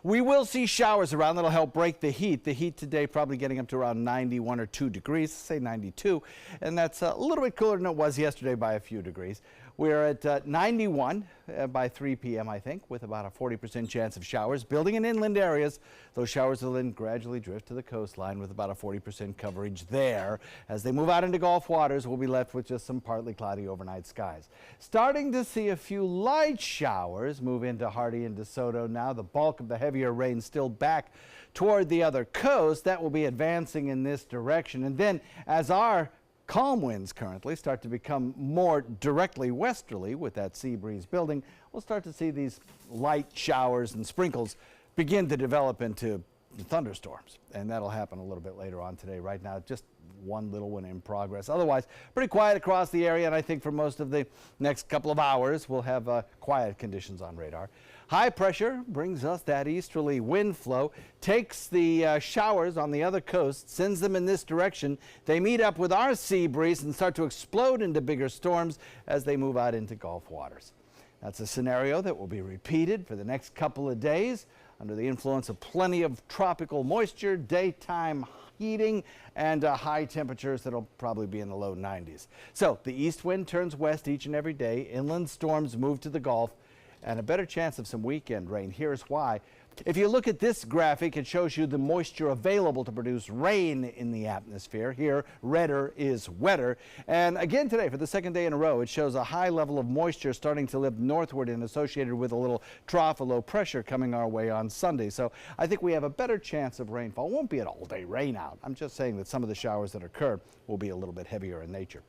We will see showers around that'll help break the heat. The heat today probably getting up to around 91 or 2 degrees, say 92. And that's a little bit cooler than it was yesterday by a few degrees. We're at 91 by 3 p.m., I think, with about a 40% chance of showers. Building in inland areas, those showers will then gradually drift to the coastline with about a 40% coverage there. As they move out into Gulf waters, we'll be left with just some partly cloudy overnight skies. Starting to see a few light showers move into Hardee and DeSoto now. The bulk of the heavier rain still back toward the other coast. That will be advancing in this direction. And then as our calm winds currently start to become more directly westerly with that sea breeze building, we'll start to see these light showers and sprinkles begin to develop into thunderstorms. And that'll happen a little bit later on today. Right now, just one little one in progress. Otherwise, pretty quiet across the area, and I think for most of the next couple of hours, we'll have quiet conditions on radar. High pressure brings us that easterly wind flow, takes the showers on the other coast, sends them in this direction. They meet up with our sea breeze and start to explode into bigger storms as they move out into Gulf waters. That's a scenario that will be repeated for the next couple of days under the influence of plenty of tropical moisture, daytime heating, and high temperatures that'll probably be in the low 90s. So the east wind turns west each and every day. Inland storms move to the Gulf, and a better chance of some weekend rain. Here's why. If you look at this graphic, it shows you the moisture available to produce rain in the atmosphere. Here, redder is wetter. And again today, for the second day in a row, it shows a high level of moisture starting to lift northward and associated with a little trough of low pressure coming our way on Sunday. So I think we have a better chance of rainfall. It won't be an all-day rain out. I'm just saying that some of the showers that occur will be a little bit heavier in nature.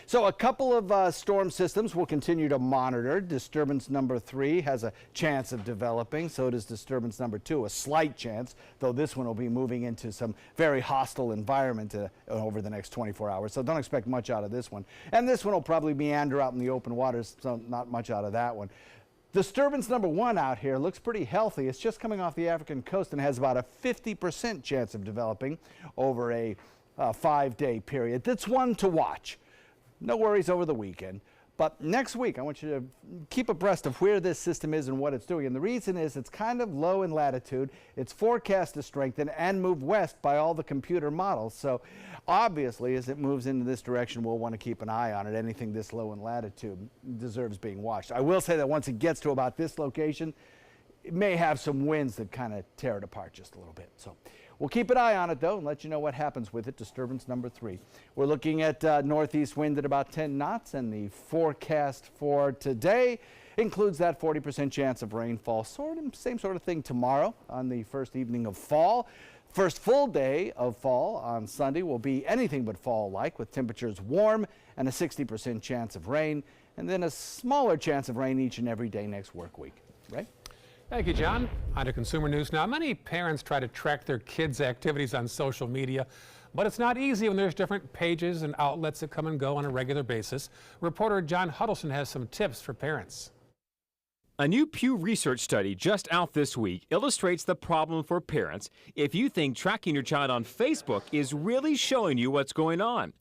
So a couple of storm systems we'll continue to monitor. Disturbance number 3 has a chance of developing. So does disturbance number 2, a slight chance, though this one will be moving into some very hostile environment over the next 24 hours. So don't expect much out of this one. And this one will probably meander out in the open waters, so not much out of that one. Disturbance number 1 out here looks pretty healthy. It's just coming off the African coast and has about a 50% chance of developing over a 5-day period. That's one to watch. No worries over the weekend. But next week, I want you to keep abreast of where this system is and what it's doing. And the reason is it's kind of low in latitude. It's forecast to strengthen and move west by all the computer models. So obviously, as it moves into this direction, we'll want to keep an eye on it. Anything this low in latitude deserves being watched. I will say that once it gets to about this location, it may have some winds that kind of tear it apart just a little bit. So we'll keep an eye on it, though, and let you know what happens with it. Disturbance number 3. We're looking at northeast wind at about 10 knots, and the forecast for today includes that 40% chance of rainfall. Same sort of thing tomorrow on the first evening of fall. First full day of fall on Sunday will be anything but fall-like, with temperatures warm and a 60% chance of rain, and then a smaller chance of rain each and every day next work week. Right? Thank you, John. On to consumer news now. Many parents try to track their kids' activities on social media, but it's not easy when there's different pages and outlets that come and go on a regular basis. Reporter John Huddleston has some tips for parents. A new Pew Research study just out this week illustrates the problem for parents if you think tracking your child on Facebook is really showing you what's going on.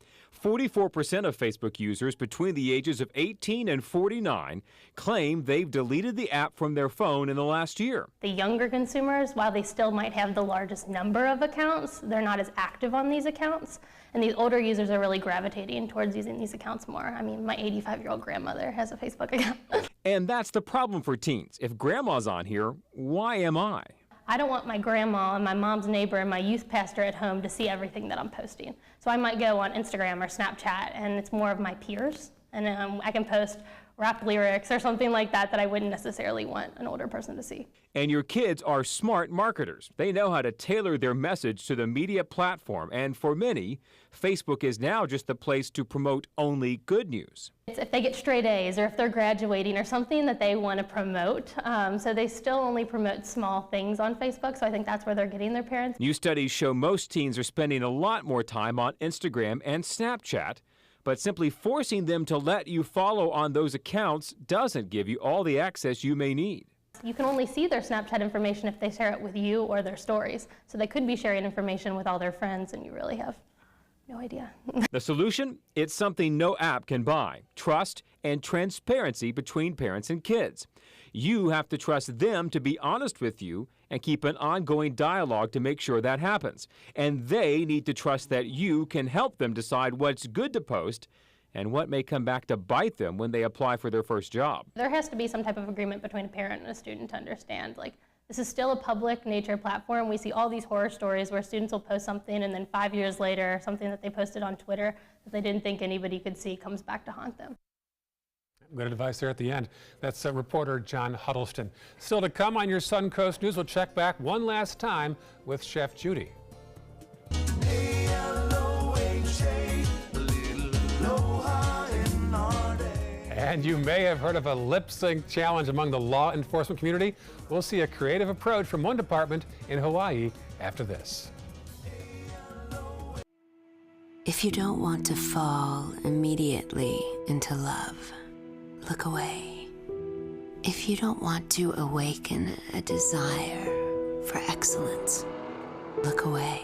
44% of Facebook users between the ages of 18 and 49 claim they've deleted the app from their phone in the last year. The younger consumers, while they still might have the largest number of accounts, they're not as active on these accounts. And these older users are really gravitating towards using these accounts more. I mean, my 85-year-old grandmother has a Facebook account. And that's the problem for teens. If grandma's on here, why am I? I don't want my grandma and my mom's neighbor and my youth pastor at home to see everything that I'm posting. So I might go on Instagram or Snapchat, and it's more of my peers. And I can post rap lyrics or something like that that I wouldn't necessarily want an older person to see. And your kids are smart marketers. They know how to tailor their message to the media platform. And for many, Facebook is now just the place to promote only good news. It's if they get straight A's or if they're graduating or something that they want to promote. So they still only promote small things on Facebook. So I think that's where they're getting their parents. New studies show most teens are spending a lot more time on Instagram and Snapchat. But simply forcing them to let you follow on those accounts doesn't give you all the access you may need. You can only see their Snapchat information if they share it with you or their stories. So they could be sharing information with all their friends and you really have no idea. The solution? It's something no app can buy: trust and transparency between parents and kids. You have to trust them to be honest with you and keep an ongoing dialogue to make sure that happens. And they need to trust that you can help them decide what's good to post and what may come back to bite them when they apply for their first job. There has to be some type of agreement between a parent and a student to understand, like, this is still a public nature platform. We see all these horror stories where students will post something and then 5 years later, something that they posted on Twitter that they didn't think anybody could see comes back to haunt them. Good advice there at the end. That's reporter John Huddleston. Still to come on your Suncoast News, we'll check back one last time with Chef Judy. And you may have heard of a lip sync challenge among the law enforcement community. We'll see a creative approach from one department in Hawaii after this. If you don't want to fall immediately into love, look away. If you don't want to awaken a desire for excellence, look away.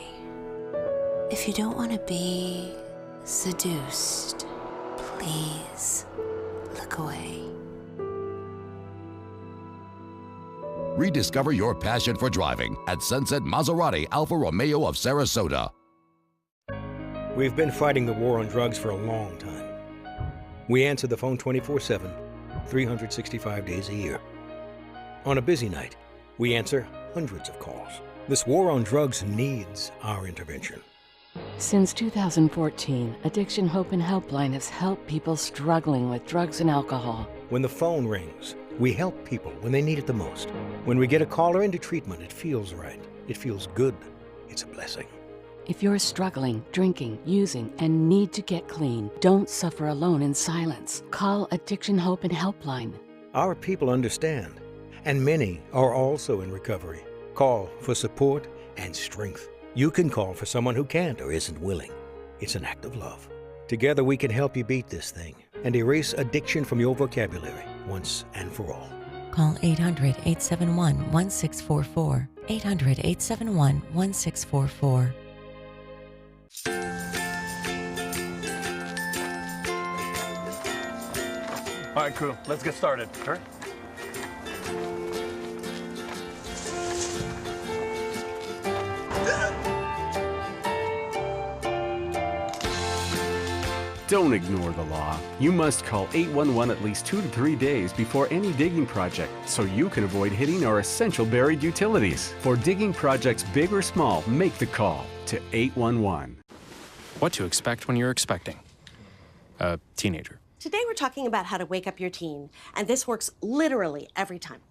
If you don't want to be seduced, please look away. Rediscover your passion for driving at Sunset Maserati Alfa Romeo of Sarasota. We've been fighting the war on drugs for a long time. We answer the phone 24/7, 365 days a year. On a busy night, we answer hundreds of calls. This war on drugs needs our intervention. Since 2014, Addiction Hope and Helpline has helped people struggling with drugs and alcohol. When the phone rings, we help people when they need it the most. When we get a caller into treatment, it feels right. It feels good. It's a blessing. If you're struggling, drinking, using, and need to get clean, don't suffer alone in silence. Call Addiction Hope and Helpline. Our people understand, and many are also in recovery. Call for support and strength. You can call for someone who can't or isn't willing. It's an act of love. Together we can help you beat this thing and erase addiction from your vocabulary once and for all. Call 800-871-1644. 800-871-1644. All right, crew, let's get started. Sure. Don't ignore the law. You must call 811 at least 2 to 3 days before any digging project so you can avoid hitting our essential buried utilities. For digging projects big or small, make the call to 811. What to expect when you're expecting a teenager. Today we're talking about how to wake up your teen, and this works literally every time.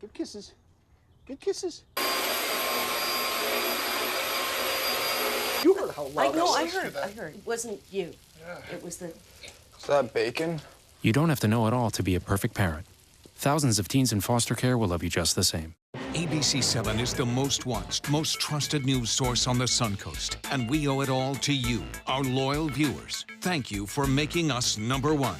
Good kisses. Good kisses. You heard how loud I heard. It wasn't you. Yeah. It was the... Is that bacon? You don't have to know it all to be a perfect parent. Thousands of teens in foster care will love you just the same. ABC7 is the most watched, most trusted news source on the Suncoast, and we owe it all to you, our loyal viewers. Thank you for making us #1.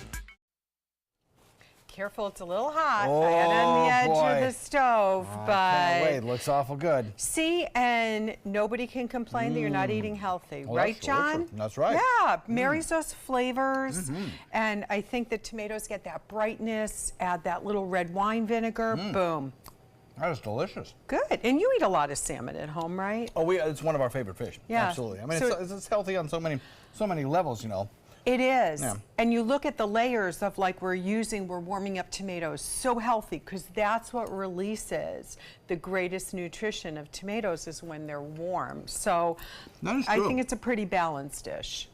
Careful, it's a little hot. I had it on the edge of the stove, but... Can't wait, looks awful good. See, and nobody can complain that you're not eating healthy, Well, right, that's really John? true. That's right. Yeah, marries those flavors, and I think the tomatoes get that brightness, add that little red wine vinegar, boom. That is delicious. Good, and you eat a lot of salmon at home, right? Oh, it's one of our favorite fish. Yeah. Absolutely. I mean, So- it's healthy on so many levels, you know. It is. Yeah. And you look at the layers of like we're warming up tomatoes so healthy because that's what releases the greatest nutrition of tomatoes is when they're warm. So That is I true. think it's a pretty balanced dish.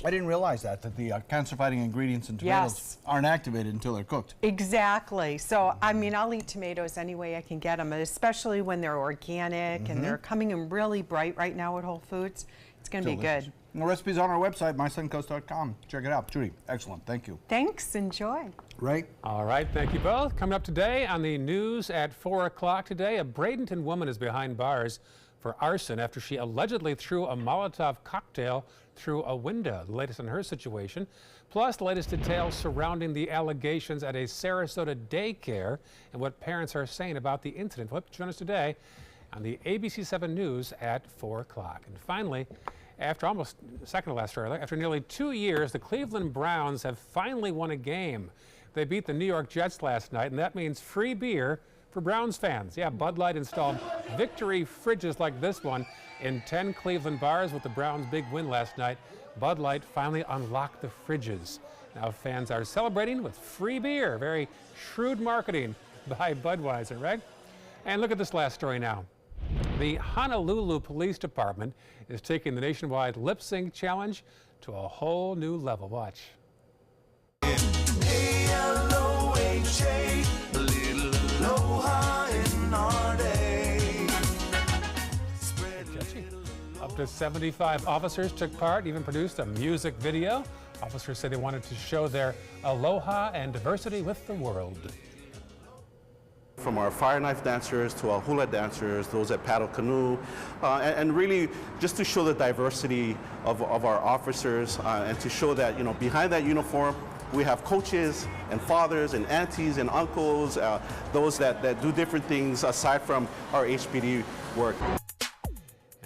I didn't realize that the cancer-fighting ingredients in tomatoes aren't activated until they're cooked. Exactly. So, I mean, I'll eat tomatoes any way I can get them, especially when they're organic and they're coming in really bright right now at Whole Foods. It's going to be good. And the recipe's on our website, mysuncoast.com. Check it out. Judy, excellent. Thank you. Thanks. Enjoy. Right? All right, thank you both. Coming up today on the news at 4 o'clock today, a Bradenton woman is behind bars for arson after she allegedly threw a Molotov cocktail through a window. The latest on her situation, plus the latest details surrounding the allegations at a Sarasota daycare and what parents are saying about the incident. Well, join us today on the ABC7 News at 4 o'clock. And finally, after almost second to last story, after nearly 2 years, the Cleveland Browns have finally won a game. They beat the New York Jets last night, and that means free beer for Browns fans. Yeah, Bud Light installed victory fridges like this one in 10 Cleveland bars with the Browns' big win last night. Bud Light finally unlocked the fridges. Now fans are celebrating with free beer. Very shrewd marketing by Budweiser, right? And look at this last story now. The Honolulu Police Department is taking the nationwide lip sync challenge to a whole new level. Watch. Up to 75 officers took part, even produced a music video. Officers say they wanted to show their aloha and diversity with the world. From our fire knife dancers to our hula dancers, those that paddle canoe, and really just to show the diversity of our officers and to show that, you know, behind that uniform, we have coaches and fathers and aunties and uncles, those that do different things aside from our HPD work.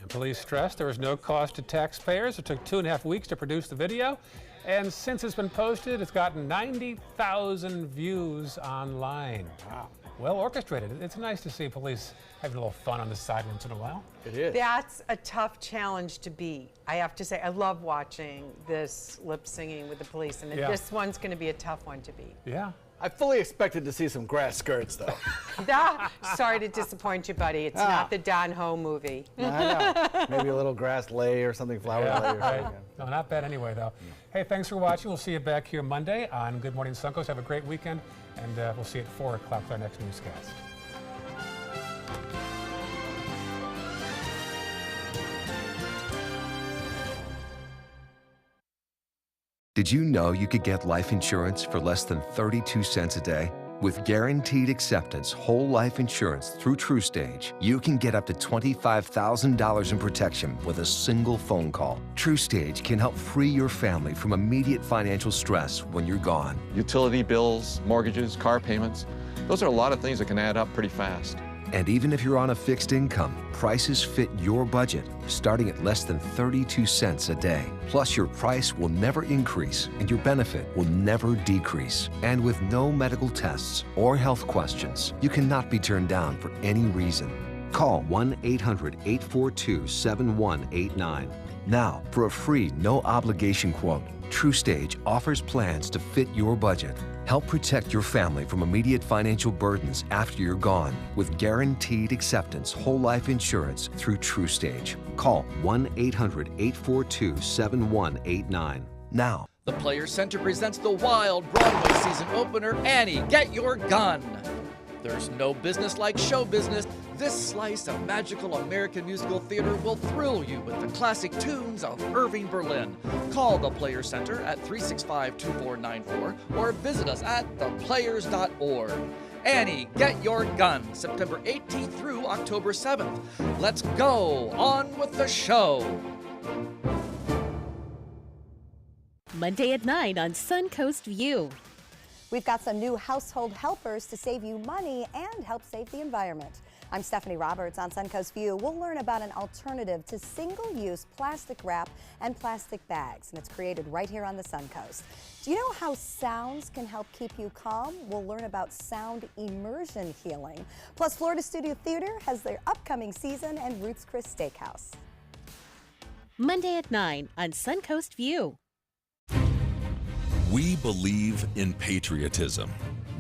Police stressed there was no cost to taxpayers. It took 2.5 weeks to produce the video, and since it's been posted, it's gotten 90,000 views online. Wow. Well orchestrated. It's nice to see police having a little fun on the side once in a while. It is. That's a tough challenge to beat. I have to say, I love watching this lip singing with the police, and this one's going to be a tough one to beat. Yeah. I fully expected to see some grass skirts, though. Sorry to disappoint you, buddy. It's not the Don Ho movie. I know. Maybe a little grass lay or something, flower lay or something. No, not bad anyway, though. Hey, thanks for watching. We'll see you back here Monday on Good Morning Suncoast. Have a great weekend, and we'll see you at 4 o'clock with our next newscast. Did you know you could get life insurance for less than 32 cents a day? With Guaranteed Acceptance whole life insurance through TrueStage, you can get up to $25,000 in protection with a single phone call. TrueStage can help free your family from immediate financial stress when you're gone. Utility bills, mortgages, car payments, those are a lot of things that can add up pretty fast. And even if you're on a fixed income, prices fit your budget, starting at less than 32 cents a day. Plus, your price will never increase and your benefit will never decrease. And with no medical tests or health questions, you cannot be turned down for any reason. Call 1-800-842-7189. Now, for a free, no-obligation quote, TrueStage offers plans to fit your budget. Help protect your family from immediate financial burdens after you're gone with Guaranteed Acceptance whole life insurance through TrueStage. Call 1-800-842-7189 now. The Players Center presents the wild Broadway season opener, Annie, Get Your Gun. There's no business like show business. This slice of magical American musical theater will thrill you with the classic tunes of Irving Berlin. Call the Players Center at 365-2494 or visit us at theplayers.org. Annie, Get Your Gun, September 18th through October 7th. Let's go on with the show. Monday at 9 on Suncoast View. We've got some new household helpers to save you money and help save the environment. I'm Stephanie Roberts on Suncoast View. We'll learn about an alternative to single-use plastic wrap and plastic bags, and it's created right here on the Suncoast. Do you know how sounds can help keep you calm? We'll learn about sound immersion healing. Plus, Florida Studio Theater has their upcoming season and Ruth's Chris Steakhouse. Monday at 9 on Suncoast View. We believe in patriotism.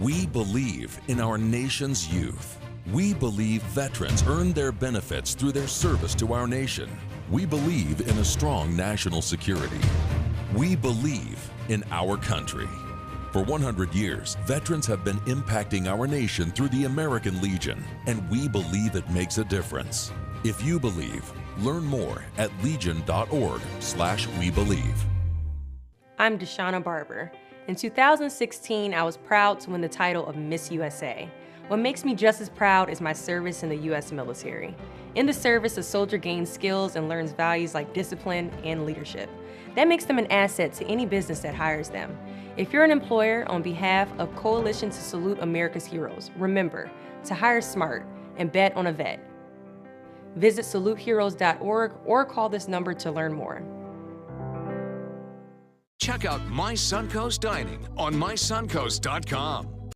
We believe in our nation's youth. We believe veterans earn their benefits through their service to our nation. We believe in a strong national security. We believe in our country. For 100 years, veterans have been impacting our nation through the American Legion, and we believe it makes a difference. If you believe, learn more at legion.org/webelieve. I'm Deshauna Barber. In 2016, I was proud to win the title of Miss USA. What makes me just as proud is my service in the U.S. military. In the service, a soldier gains skills and learns values like discipline and leadership. That makes them an asset to any business that hires them. If you're an employer, on behalf of Coalition to Salute America's Heroes, remember to hire smart and bet on a vet. Visit saluteheroes.org or call this number to learn more. Check out My Suncoast Dining on mysuncoast.com.